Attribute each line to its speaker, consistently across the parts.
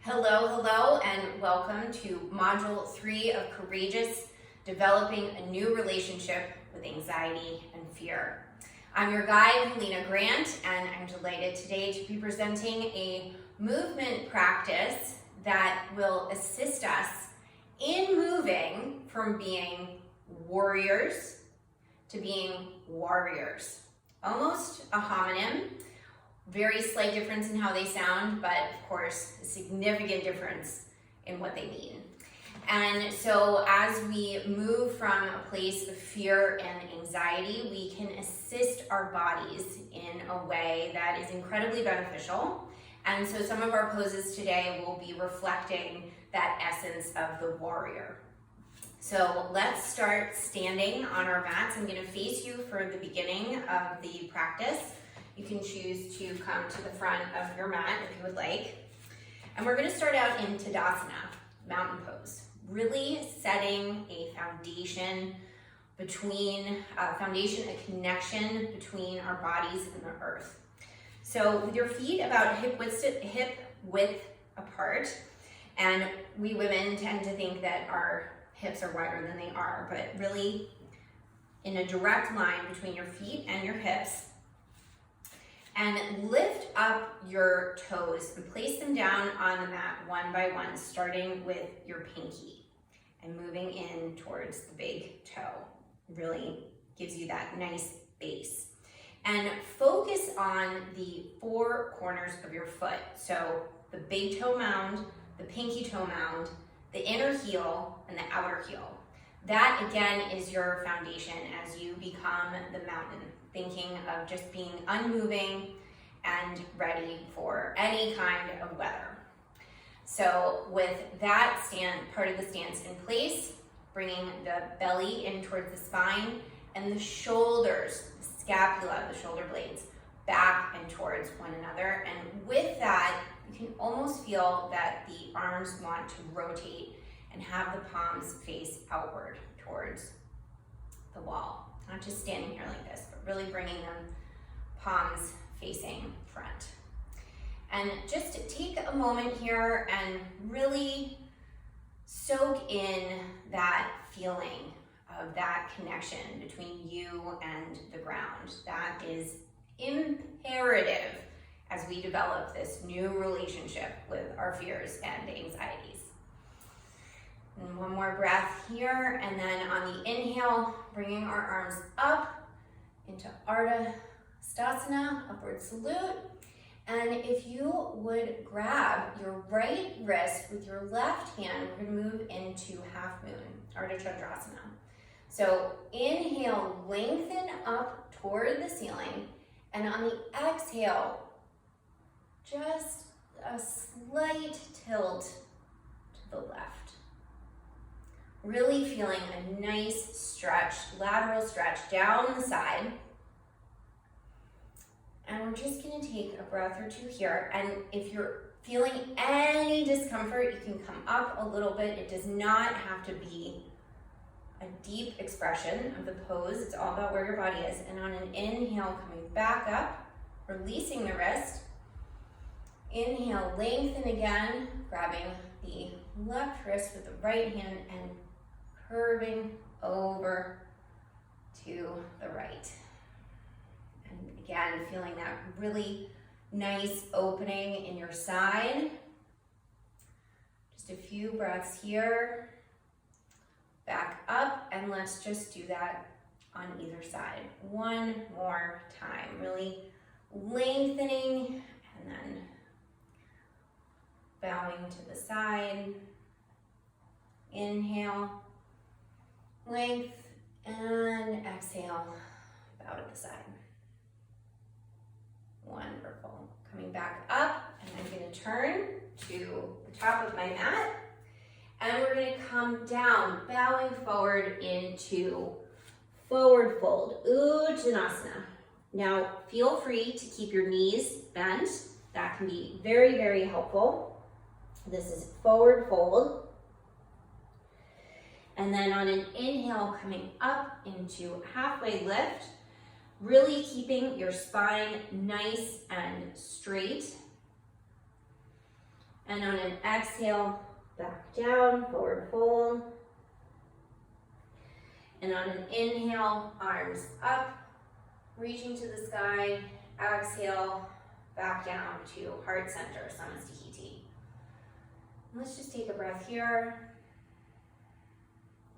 Speaker 1: Hello, and welcome to Module 3 of Courageous, Developing a New Relationship with Anxiety and Fear. I'm your guide, Helena Grant, and I'm delighted today to be presenting a movement practice that will assist us in moving from being warriors to being warriors. Almost a homonym. Very slight difference in how they sound, but of course, a significant difference in what they mean. And so as we move from a place of fear and anxiety, we can assist our bodies in a way that is incredibly beneficial. And so some of our poses today will be reflecting that essence of the warrior. So let's start standing on our mats. I'm going to face you for the beginning of the practice. You can choose to come to the front of your mat if you would like. And we're going to start out in Tadasana, mountain pose, really setting a foundation a connection between our bodies and the earth. So with your feet about hip width apart, and we women tend to think that our hips are wider than they are, but really in a direct line between your feet and your hips. And lift up your toes and place them down on the mat one by one, starting with your pinky and moving in towards the big toe. Really gives you that nice base. And focus on the four corners of your foot. So the big toe mound, the pinky toe mound, the inner heel, and the outer heel. That again is your foundation as you become the mountain. Thinking of just being unmoving and ready for any kind of weather. So with that part of the stance in place, bringing the belly in towards the spine and the shoulders, the scapula, the shoulder blades, back and towards one another. And with that, you can almost feel that the arms want to rotate and have the palms face outward towards the wall. Not just standing here like this, but really bringing them palms facing front. And just take a moment here and really soak in that feeling of that connection between you and the ground. That is imperative as we develop this new relationship with our fears and anxieties. And one more breath here, and then on the inhale, bringing our arms up into Ardha Stasana, upward salute. And if you would grab your right wrist with your left hand, we're going to move into half moon, Ardha Chandrasana. So inhale, lengthen up toward the ceiling, and on the exhale, just a slight tilt to the left. Really feeling a nice stretch, lateral stretch down the side. And we're just going to take a breath or two here. And if you're feeling any discomfort, you can come up a little bit. It does not have to be a deep expression of the pose. It's all about where your body is. And on an inhale, coming back up, releasing the wrist. Inhale, lengthen again, grabbing the left wrist with the right hand and curving over to the right. And again, feeling that really nice opening in your side. Just a few breaths here. Back up, and let's just do that on either side. One more time. Really lengthening and then bowing to the side. Inhale, length, and exhale, bow to the side. Wonderful. Coming back up, and I'm going to turn to the top of my mat, and we're going to come down, bowing forward into forward fold, Uttanasana. Now, feel free to keep your knees bent. That can be very, very helpful. This is forward fold. And then on an inhale, coming up into halfway lift, really keeping your spine nice and straight. And on an exhale, back down, forward fold. And on an inhale, arms up, reaching to the sky. Exhale, back down to heart center, Samastihiti. Let's just take a breath here.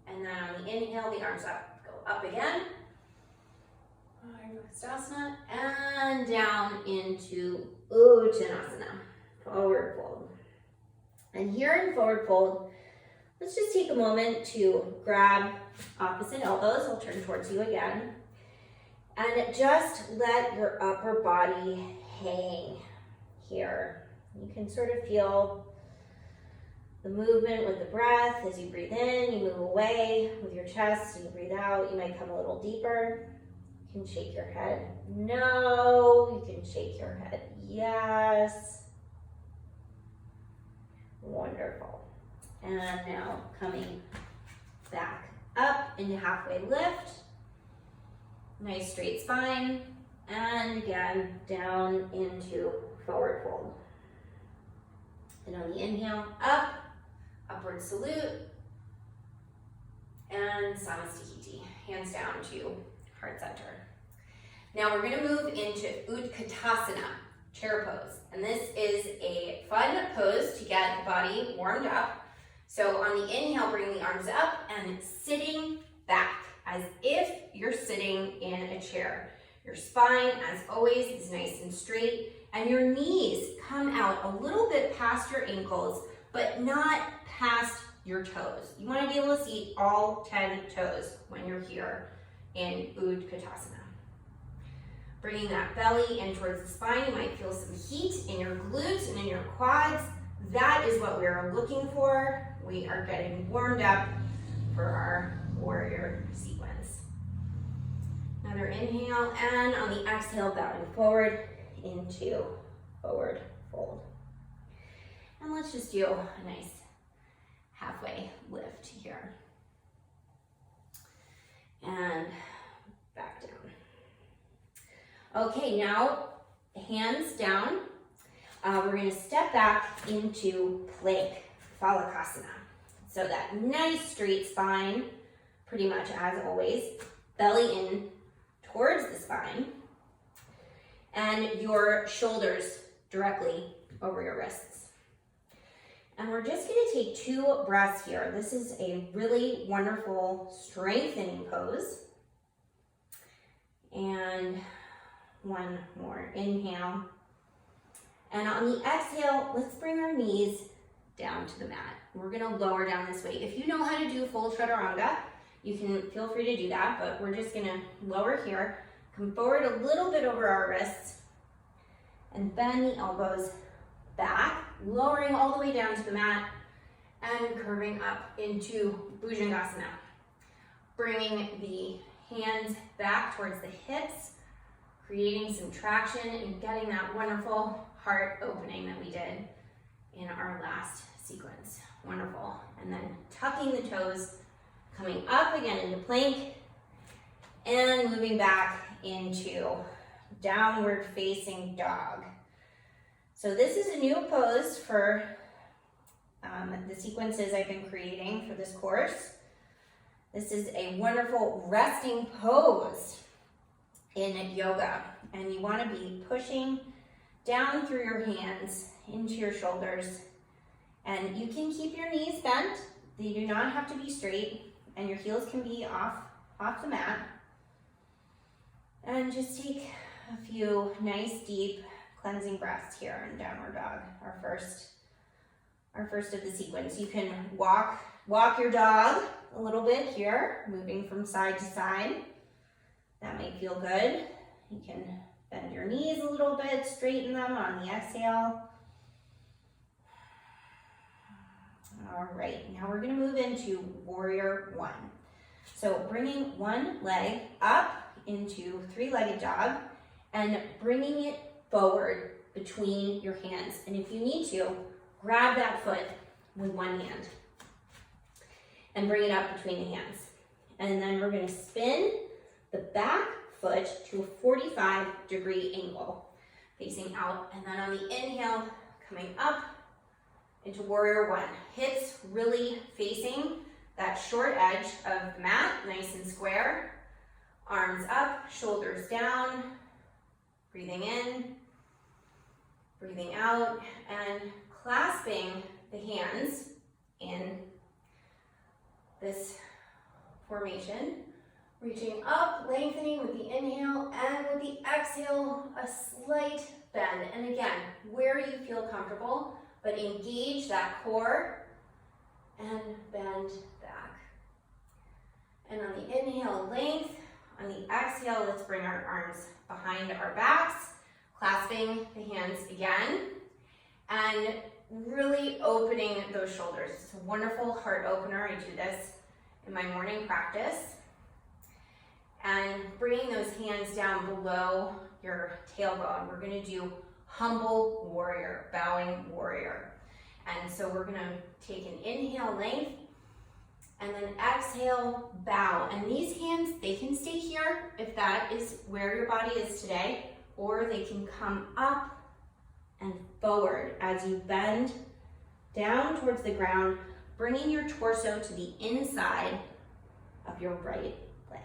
Speaker 1: And then on the inhale, the arms up, go up again. Uttanasana, and down into Uttanasana, forward fold. And here in forward fold, let's just take a moment to grab opposite elbows. I'll turn towards you again. And just let your upper body hang here. You can sort of feel the movement with the breath. As you breathe in, you move away with your chest, and you breathe out. You might come a little deeper. You can shake your head. No. You can shake your head. Yes. Wonderful. And now coming back up into halfway lift. Nice straight spine. And again, down into forward fold. And on the inhale, up, upward salute, and Samastihiti, hands down to heart center. Now we're gonna move into Utkatasana, chair pose. And this is a fun pose to get the body warmed up. So on the inhale, bring the arms up and sitting back as if you're sitting in a chair. Your spine, as always, is nice and straight, and your knees come out a little bit past your ankles, but not past your toes. You want to be able to see all 10 toes when you're here in Utkatasana. Bringing that belly in towards the spine, you might feel some heat in your glutes and in your quads. That is what we're looking for. We are getting warmed up for our warrior sequence. Another inhale, and on the exhale, bowing forward into forward fold. And let's just do a nice halfway lift here. And back down. Okay, now hands down. We're gonna step back into plank, Phalakasana. So that nice straight spine, pretty much as always, belly in towards the spine, and your shoulders directly over your wrists. And we're just gonna take 2 breaths here. This is a really wonderful strengthening pose. And one more inhale. And on the exhale, let's bring our knees down to the mat. We're gonna lower down this way. If you know how to do full chaturanga, you can feel free to do that, but we're just gonna lower here, come forward a little bit over our wrists, and bend the elbows back, lowering all the way down to the mat, and curving up into Bhujangasana. Bringing the hands back towards the hips, creating some traction and getting that wonderful heart opening that we did in our last sequence. Wonderful. And then tucking the toes, coming up again into plank, and moving back into downward facing dog. So this is a new pose for the sequences I've been creating for this course. This is a wonderful resting pose in yoga, and you want to be pushing down through your hands into your shoulders, and you can keep your knees bent. They do not have to be straight, and your heels can be off the mat. And just take a few nice deep cleansing breaths here in downward dog, our first of the sequence. You can walk your dog a little bit here, moving from side to side. That might feel good. You can bend your knees a little bit, straighten them on the exhale. All right, now we're gonna move into warrior 1. So bringing one leg up into 3-legged dog and bringing it forward between your hands. And if you need to, grab that foot with one hand and bring it up between the hands. And then we're gonna spin the back foot to a 45-degree angle, facing out. And then on the inhale, coming up into warrior one. Hips really facing that short edge of the mat, nice and square. Arms up, shoulders down, breathing in, breathing out, and clasping the hands in this formation. Reaching up, lengthening with the inhale, and with the exhale, a slight bend. And again, where you feel comfortable, but engage that core and bend back. And on the inhale, length. On the exhale, let's bring our arms behind our backs, clasping the hands again, and really opening those shoulders. It's a wonderful heart opener. I do this in my morning practice. And bringing those hands down below your tailbone. We're going to do humble warrior, bowing warrior. And so we're going to take an inhale, length, and then exhale, bow. And these hands, they can stay here if that is where your body is today, or they can come up and forward as you bend down towards the ground, bringing your torso to the inside of your right leg.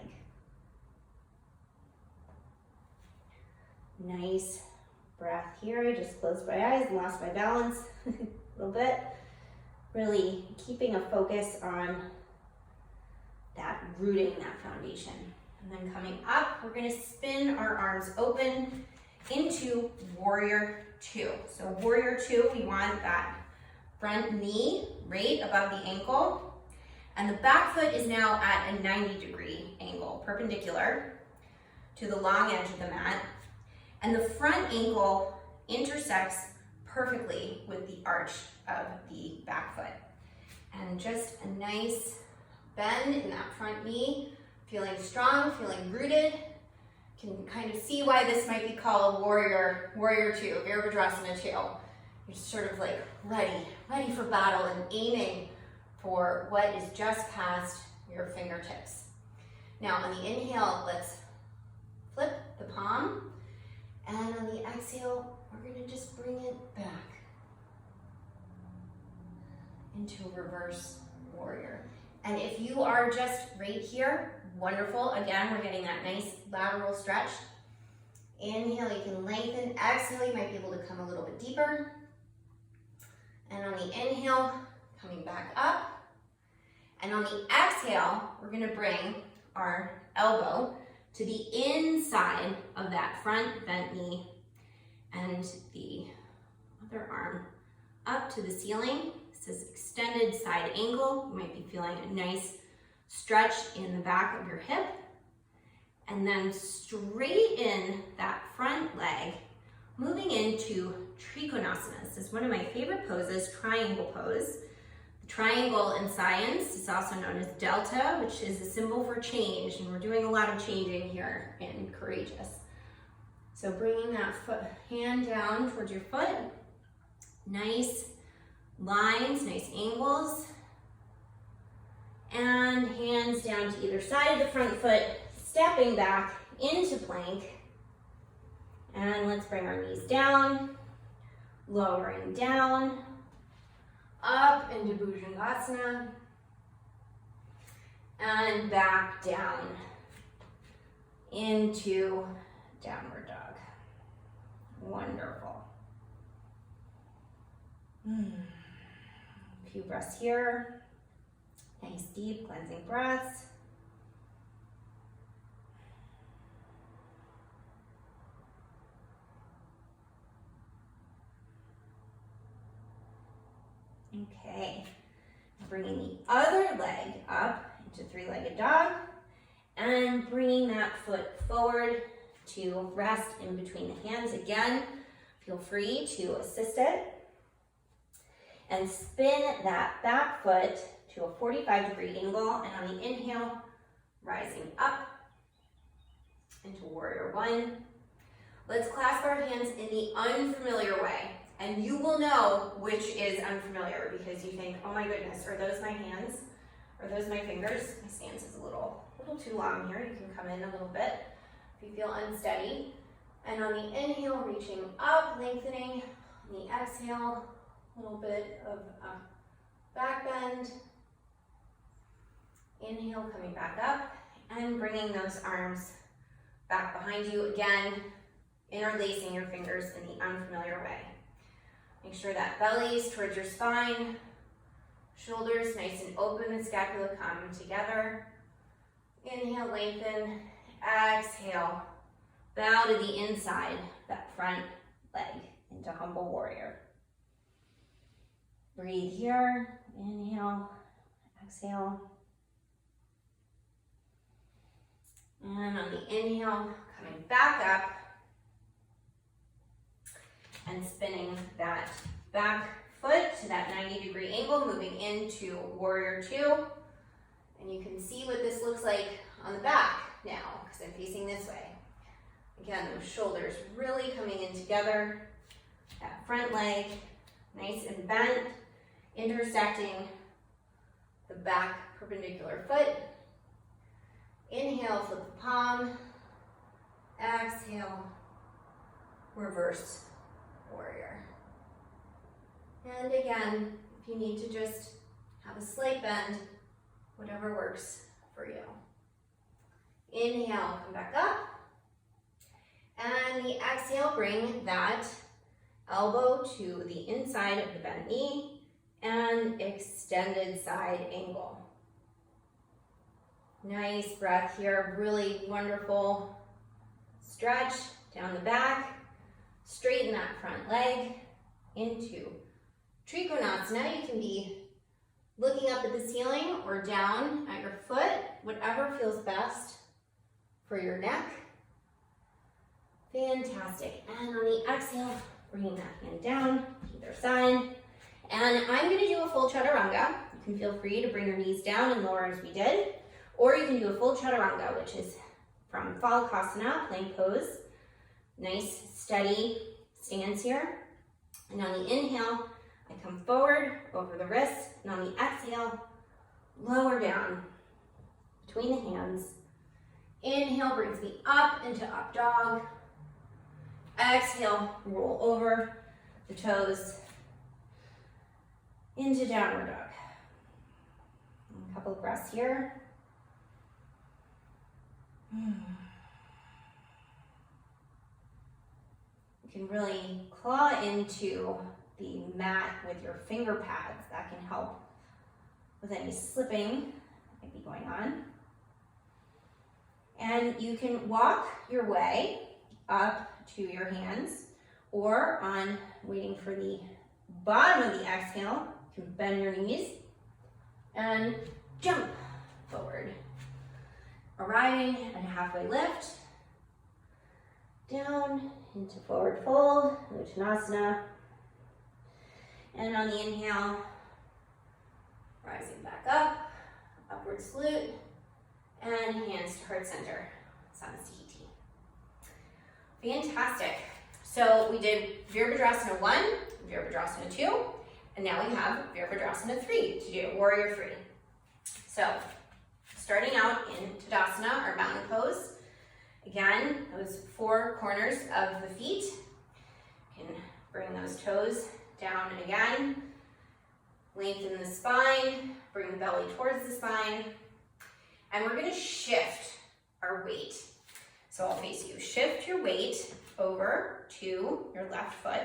Speaker 1: Nice breath here. I just closed my eyes and lost my balance a little bit. Really keeping a focus on that rooting, that foundation. And then coming up, we're gonna spin our arms open into warrior two. So warrior two, we want that front knee right above the ankle. And the back foot is now at a 90-degree angle, perpendicular to the long edge of the mat. And the front ankle intersects perfectly with the arch of the back foot. And just a nice bend in that front knee, feeling strong, feeling rooted. You can kind of see why this might be called warrior two, Virabhadrasana two. You're sort of like ready for battle and aiming for what is just past your fingertips. Now on the inhale, let's flip the palm. And on the exhale, we're gonna just bring it back into reverse warrior. And if you are just right here, wonderful. Again, we're getting that nice lateral stretch. Inhale, you can lengthen. Exhale, you might be able to come a little bit deeper. And on the inhale, coming back up. And on the exhale, we're gonna bring our elbow to the inside of that front bent knee and the other arm up to the ceiling. This is extended side angle. You might be feeling a nice stretch in the back of your hip. And then straighten that front leg, moving into Trikonasana. This is one of my favorite poses, triangle pose. The triangle in science is also known as delta, which is a symbol for change, and we're doing a lot of changing here in Courageous. So bringing that hand down towards your foot, nice lines, nice angles, and hands down to either side of the front foot, stepping back into plank. And let's bring our knees down, lowering down, up into Bhujangasana, and back down into downward dog. Wonderful. A few breaths here. Nice deep cleansing breaths. Okay, bringing the other leg up into three-legged dog and bringing that foot forward to rest in between the hands. Again, feel free to assist it. And spin that back foot to a 45-degree angle, and on the inhale, rising up into warrior one. Let's clasp our hands in the unfamiliar way. And you will know which is unfamiliar because you think, oh my goodness, are those my hands? Are those my fingers? My stance is a little too long here. You can come in a little bit if you feel unsteady. And on the inhale, reaching up, lengthening. On the exhale, A little bit of a back bend. Inhale, coming back up and bringing those arms back behind you. Again, interlacing your fingers in the unfamiliar way. Make sure that belly is towards your spine. Shoulders nice and open, the scapula come together. Inhale, lengthen. Exhale, bow to the inside, that front leg into humble warrior. Breathe here. Inhale, exhale. And on the inhale, coming back up and spinning that back foot to that 90-degree angle, moving into warrior two. And you can see what this looks like on the back now, because I'm facing this way. Again, those shoulders really coming in together. That front leg, nice and bent, intersecting the back perpendicular foot. Inhale, flip the palm. Exhale, reverse warrior. And again, if you need to just have a slight bend, whatever works for you. Inhale, come back up. And the exhale, bring that elbow to the inside of the bent knee and extended side angle. Nice breath here, really wonderful stretch down the back, straighten that front leg into Trikonasana. You can be looking up at the ceiling or down at your foot, whatever feels best for your neck. Fantastic. And on the exhale, bringing that hand down, either side. And I'm going to do a full chaturanga. You can feel free to bring your knees down and lower as we did. Or you can do a full chaturanga, which is from Phalakasana, plank pose. Nice, steady stance here. And on the inhale, I come forward over the wrists. And on the exhale, lower down between the hands. Inhale brings me up into up dog. Exhale, roll over the toes into downward dog. A couple of breaths here. You can really claw into the mat with your finger pads. That can help with any slipping that might be going on. And you can walk your way up to your hands, or on waiting for the bottom of the exhale, you can bend your knees and jump forward. Arriving at a halfway lift, down into forward fold, Uttanasana. And on the inhale, rising back up, upward salute, and hands to heart center, Samastiti. Fantastic. So we did Virabhadrasana 1, Virabhadrasana 2, and now we have Virabhadrasana 3 to do, Warrior 3. So, starting out in Tadasana, or mountain pose. Again, those four corners of the feet. You can bring those toes down and again. Lengthen the spine, bring the belly towards the spine. And we're gonna shift our weight. So I'll face you. Shift your weight over to your left foot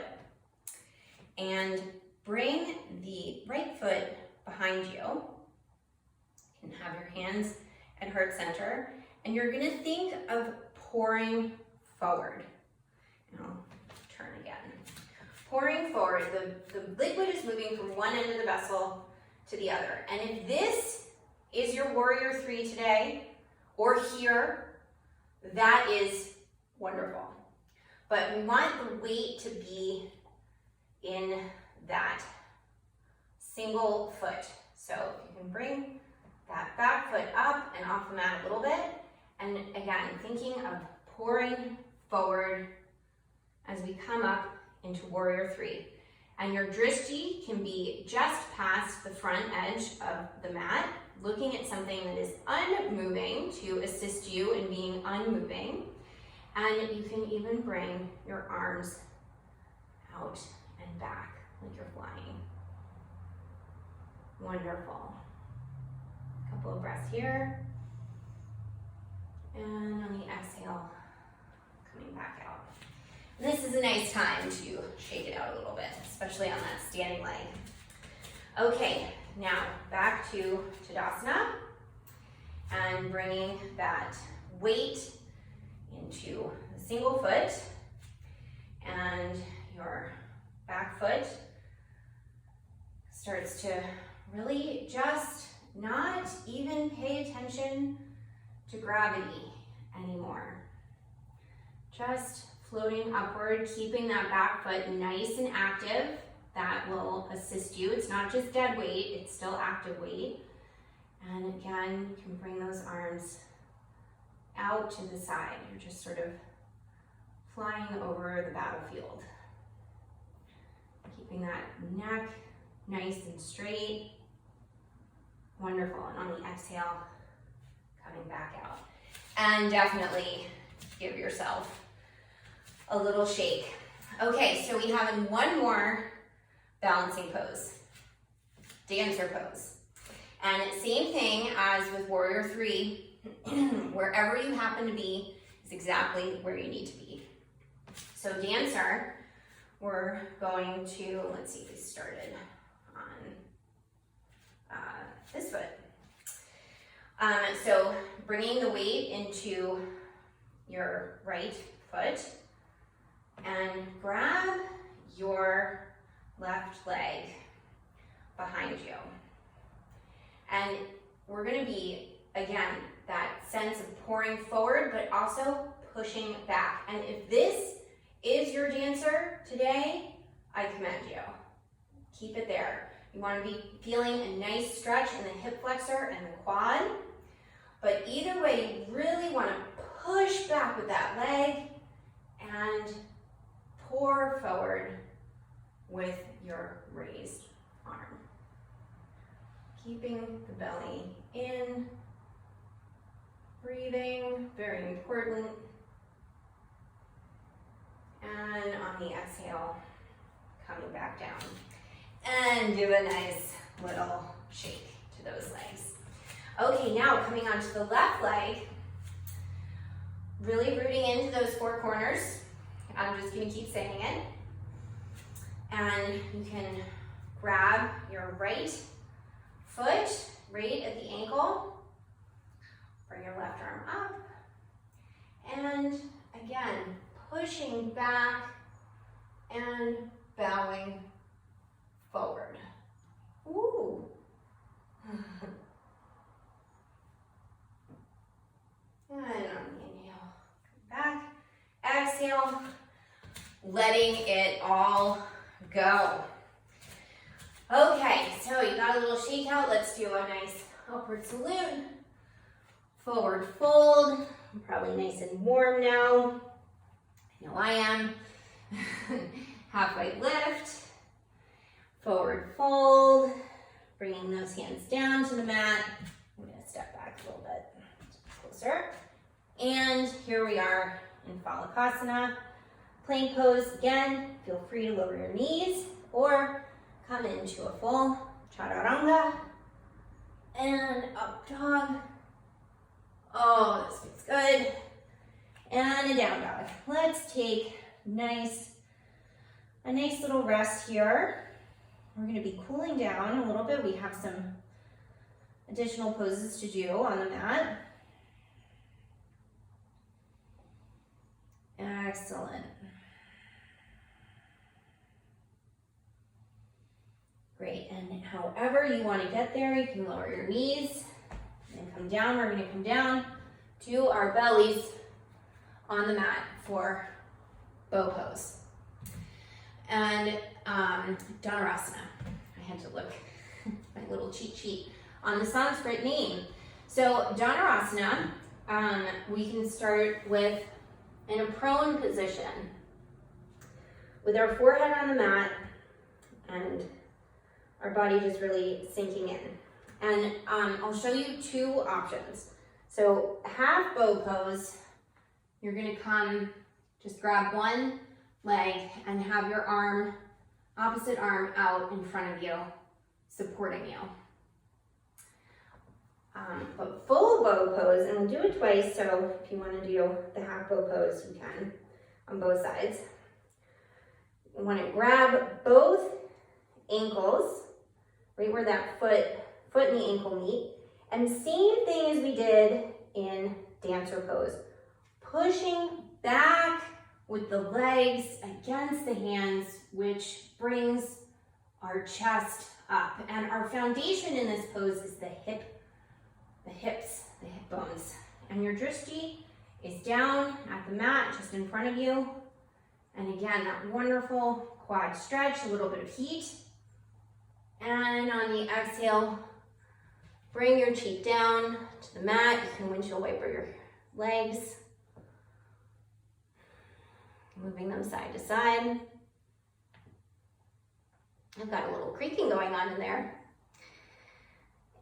Speaker 1: and bring the right foot behind you. You can have your hands at heart center, and you're gonna think of pouring forward. And I'll turn again. Pouring forward, the liquid is moving from one end of the vessel to the other. And if this is your Warrior 3 today, or here, that is wonderful. But we want the weight to be in that single foot. So if you can bring that back foot up and off the mat a little bit. And again, thinking of pouring forward as we come up into Warrior 3. And your drishti can be just past the front edge of the mat, looking at something that is unmoving to assist you in being unmoving. And you can even bring your arms out and back like you're flying. Wonderful. A couple of breaths here. And on the exhale, coming back out. This is a nice time to shake it out a little bit, especially on that standing leg. Okay, now back to Tadasana and bringing that weight into the single foot and your back foot starts to really just not even pay attention to gravity anymore. Just floating upward, keeping that back foot nice and active. That will assist you. It's not just dead weight, it's still active weight. And again, you can bring those arms out to the side. You're just sort of flying over the battlefield. Keeping that neck nice and straight. Wonderful. And on the exhale, coming back out. And definitely give yourself a little shake. Okay, so we have in one more balancing pose, dancer pose. And same thing as with Warrior 3, wherever you happen to be is exactly where you need to be. So dancer, we're going to, let's see if we started on this foot. So bringing the weight into your right foot and grab your left leg behind you. And we're gonna be, again, that sense of pouring forward, but also pushing back. And if this is your dancer today, I commend you. Keep it there. You wanna be feeling a nice stretch in the hip flexor and the quad. But either way, you really wanna push back with that leg and pour forward with your raised arm. Keeping the belly in, breathing, very important. And on the exhale, coming back down. And do a nice little shake to those legs. Okay, now coming onto the left leg, really rooting into those four corners. I'm just gonna keep saying it. And you can grab your right foot right at the ankle. Bring your left arm up. And again, pushing back and bowing forward. Ooh. And on the inhale, back. Exhale, letting it all go. Okay, so you got a little shake out. Let's do a nice upward salute. Forward fold. I'm probably nice and warm now. I know I am. Halfway lift. Forward fold. Bringing those hands down to the mat. I'm going to step back a little bit closer. And here we are in Phalakasana. Plank pose. Again, feel free to lower your knees or come into a full chaturanga. And up dog. Oh, this feels good. And a down dog. Let's take a nice little rest here. We're going to be cooling down a little bit. We have some additional poses to do on the mat. Excellent. Great, and however you want to get there, you can lower your knees and come down. We're going to come down to our bellies on the mat for bow pose. And Dhanurasana. I had to look my little cheat sheet on the Sanskrit name. So Dhanurasana, we can start with in a prone position with our forehead on the mat and our body just really sinking in. And I'll show you two options. So half bow pose, you're gonna come, just grab one leg and have your arm Opposite arm out in front of you, supporting you. But full bow pose, and we'll do it twice, so if you want to do the half bow pose, you can on both sides. You want to grab both ankles, right where that foot and the ankle meet, and same thing as we did in dancer pose. Pushing back with the legs against the hands, which brings our chest up. And our foundation in this pose is the hips, the hip bones. And your drishti is down at the mat, just in front of you. And again, that wonderful quad stretch, a little bit of heat. And on the exhale, bring your cheek down to the mat. You can windshield wiper your legs. Moving them side to side. I've got a little creaking going on in there.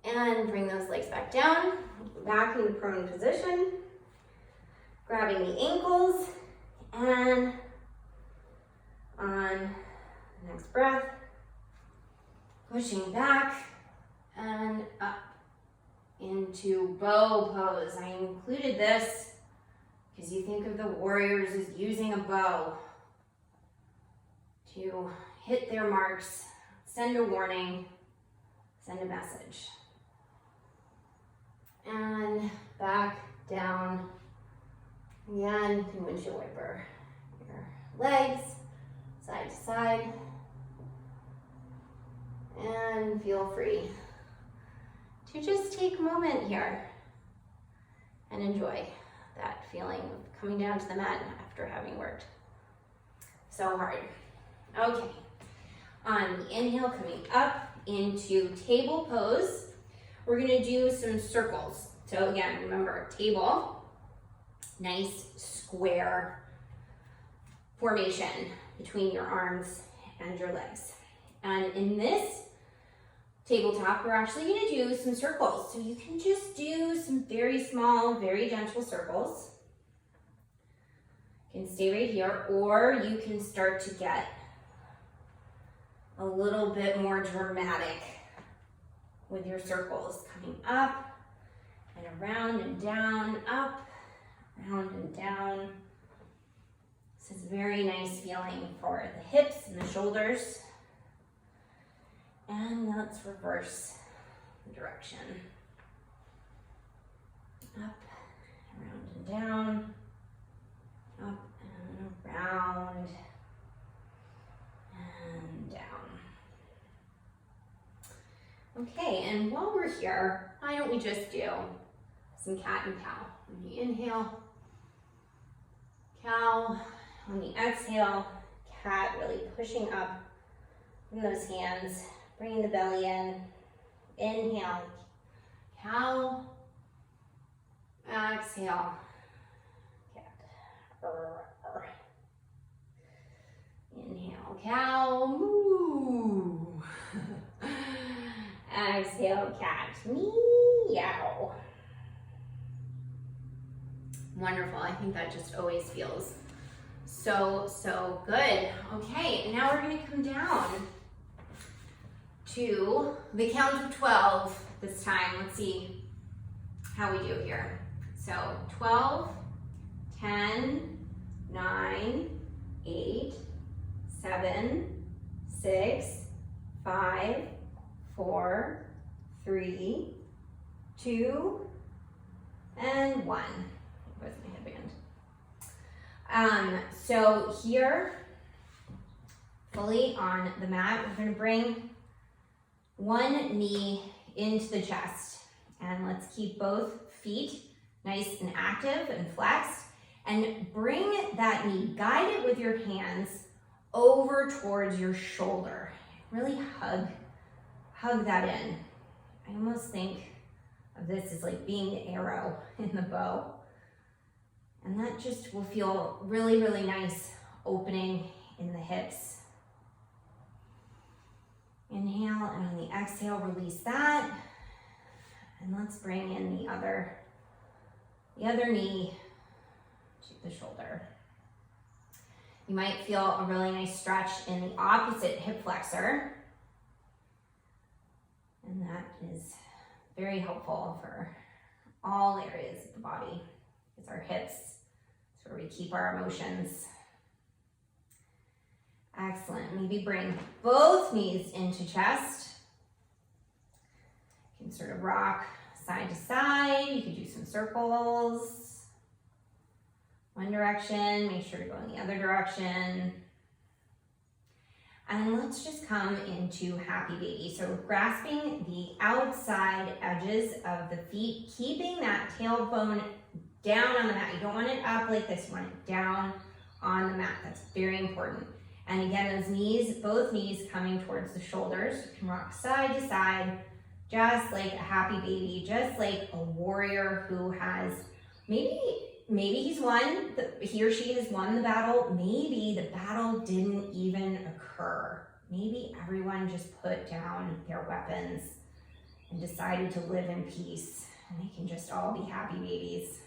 Speaker 1: And bring those legs back down, back into prone position. Grabbing the ankles, and on the next breath, pushing back and up into bow pose. I included this because you think of the warriors as using a bow to hit their marks, send a warning, send a message. And back down. Again, you can windshield wiper your legs side to side. And feel free to just take a moment here and enjoy that feeling of coming down to the mat after having worked so hard. Okay, on the inhale, coming up into table pose, we're gonna do some circles. So again, remember, table, nice square formation between your arms and your legs. And in this tabletop, we're actually gonna do some circles. So you can just do some very small, very gentle circles. You can stay right here, or you can start to get a little bit more dramatic with your circles, coming up and around and down, up, around and down. This is a very nice feeling for the hips and the shoulders. And let's reverse the direction. Up, around and down, up and around and down. Okay, and while we're here, why don't we just do some cat and cow? On the inhale, cow. On the exhale, cat, really pushing up from those hands, bringing the belly in. Inhale, cow. Exhale, cat. Inhale, cow. Moo. Exhale, cat. Meow. Wonderful. I think that just always feels so good. Okay, now we're going to come down to the count of 12 this time. Let's see how we do here. So 12, 10, 9, 8, 7, 6, 5, 4, 3, 2, and 1. Where's my headband? So here, fully on the mat, we're going to bring one knee into the chest. And let's keep both feet nice and active and flexed. And bring that knee, guide it with your hands over towards your shoulder. Really hug that in. I almost think of this as like being the arrow in the bow. And that just will feel really, really nice, opening in the hips. Inhale, and on the exhale, release that. And let's bring in the other knee to the shoulder. You might feel a really nice stretch in the opposite hip flexor. And that is very helpful for all areas of the body. It's our hips. It's where we keep our emotions. Excellent. Maybe bring both knees into chest. You can sort of rock side to side. You can do some circles. One direction, make sure to go in the other direction. And let's just come into happy baby. So grasping the outside edges of the feet, keeping that tailbone down on the mat. You don't want it up like this, you want it down on the mat. That's very important. And again, those knees, both knees coming towards the shoulders. You can rock side to side, just like a happy baby, just like a warrior who has maybe he's won, he or she has won the battle. Maybe the battle didn't even occur. Maybe everyone just put down their weapons and decided to live in peace, and they can just all be happy babies.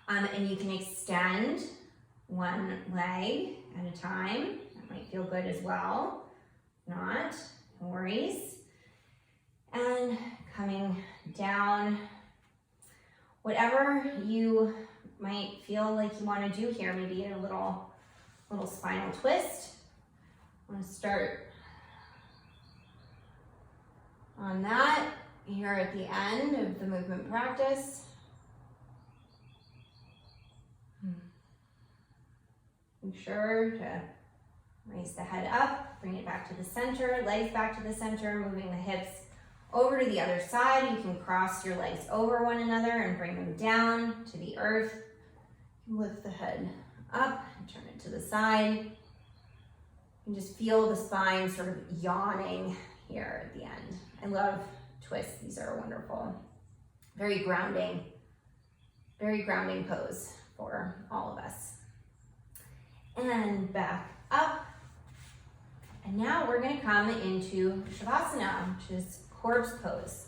Speaker 1: And you can extend one leg at a time. That might feel good as well. Not, no worries. And coming down. Whatever you might feel like you want to do here, maybe a little spinal twist. I'm going to start on that here at the end of the movement practice. Make sure to raise the head up, bring it back to the center, legs back to the center, moving the hips over to the other side. You can cross your legs over one another and bring them down to the earth. Lift the head up and turn it to the side. You just feel the spine sort of yawning here at the end. I love twists. These are wonderful. Very grounding pose for all of us. And back up. And now we're going to come into Shavasana, which is corpse pose.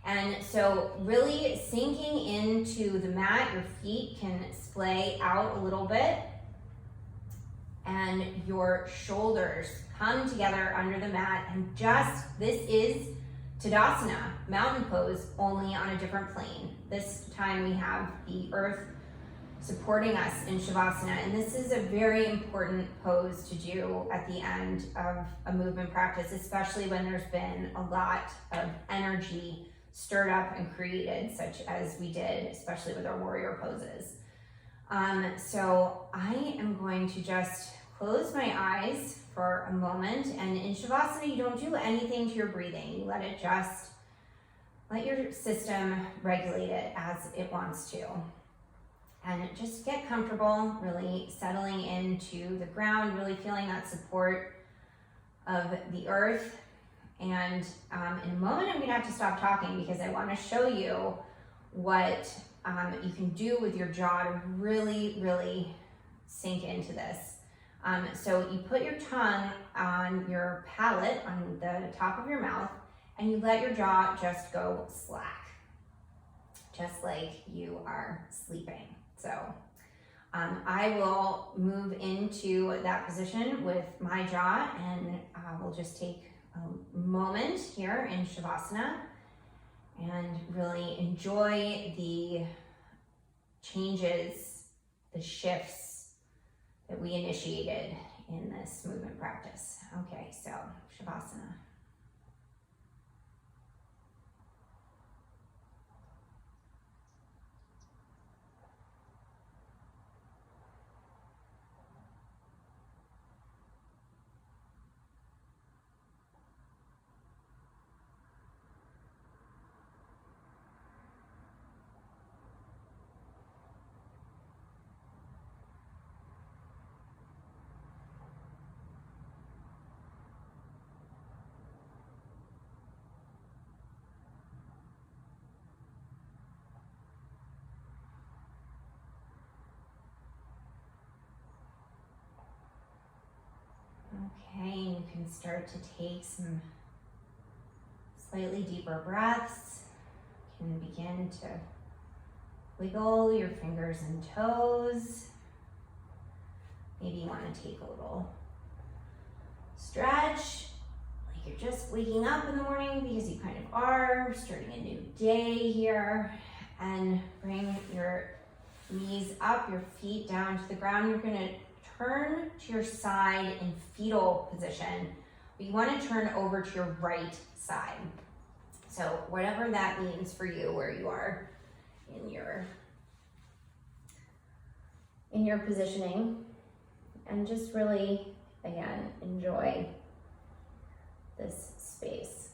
Speaker 1: And so really sinking into the mat, your feet can splay out a little bit and your shoulders come together under the mat, and this is Tadasana, mountain pose, only on a different plane. This time we have the earth supporting us in Shavasana, and this is a very important pose to do at the end of a movement practice, especially when there's been a lot of energy stirred up and created, such as we did, especially with our warrior poses. So I am going to just close my eyes for a moment, and in Shavasana you don't do anything to your breathing. You let your system regulate it as it wants to. And just get comfortable, really settling into the ground, really feeling that support of the earth. And in a moment, I'm gonna have to stop talking because I wanna show you what you can do with your jaw to really, really sink into this. So you put your tongue on your palate, on the top of your mouth, and you let your jaw just go slack, just like you are sleeping. So I will move into that position with my jaw, and we'll just take a moment here in Shavasana and really enjoy the changes, the shifts that we initiated in this movement practice. Okay, so Shavasana. Okay, you can start to take some slightly deeper breaths. You can begin to wiggle your fingers and toes. Maybe you want to take a little stretch, like you're just waking up in the morning, because you kind of are, starting a new day here. And bring your knees up, your feet down to the ground. You're gonna turn to your side in fetal position, but you wanna turn over to your right side. So whatever that means for you, where you are in your positioning, and just really, again, enjoy this space.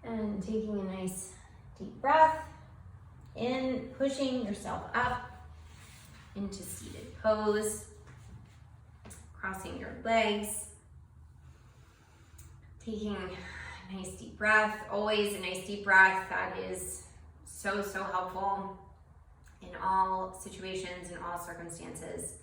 Speaker 1: And taking a nice deep breath in, pushing yourself up into seated pose, crossing your legs, taking a nice deep breath, always a nice deep breath. That is so, so helpful in all situations, in all circumstances.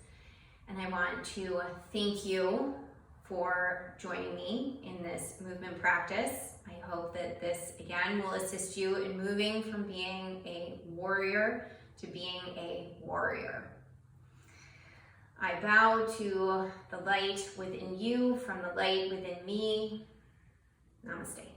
Speaker 1: And I want to thank you for joining me in this movement practice. I hope that this, again, will assist you in moving from being a warrior to being a warrior. I bow to the light within you from the light within me. Namaste.